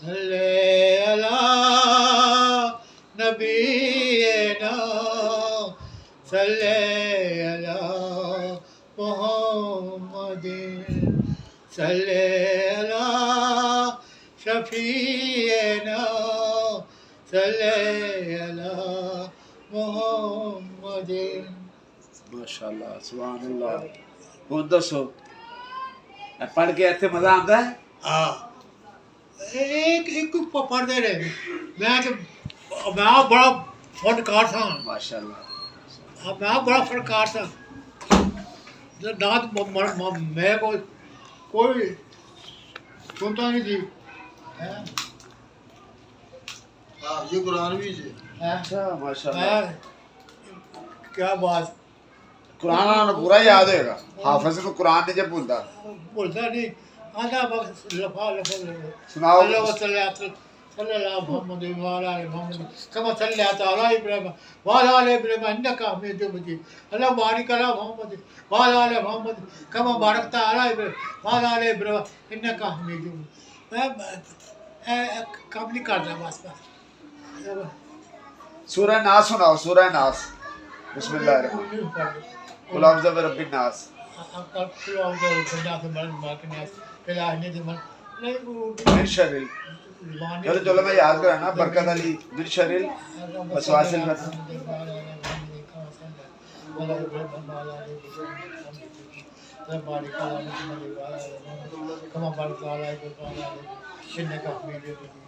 صلی علی نبینا صلی علی محمد صلی علی شفیعنا صلی علی محمد. ماشاء اللہ سبحان اللہ. ہوں دسو پڑھ کے اتنے مزہ آتا ہے؟ ہاں ایک پڑھتے رہے. میں بڑا فنکار تھا. ماشاء اللہ. میں بڑا فنکار تھا. نعت میں کوئی سنتا نہیں تھی. یہ قرآن بھی جی. اچھا ماشاء اللہ. کیا بات. قرآن پورا یاد ہوئے گا. حافظ کو قرآن نہیں جب بھولتا. بولتا نہیں آدھا وقت لفا سناؤ. اللہ صلی اللہ محمد وعلی آل محمد کما صلی علی ابراہیم وعلی آل ابراہیم انک حمید مجید. اللہ بارک علی محمد وعلی آل محمد کما بارکت علی ابراہیم وعلی آل ابراہیم انک حمید مجید. میں کام نہیں کرتا بس بس. سورہ ناس سناؤ. سورہ ناس. بسم اللہ الرحمن الرحیم. قل اعوذ برب الناس. من شر چلو چلو میں یاد کرانا. برکت علی من شر وسواس الخناس. کما بارک علی ابراہیم انک حمید مجید.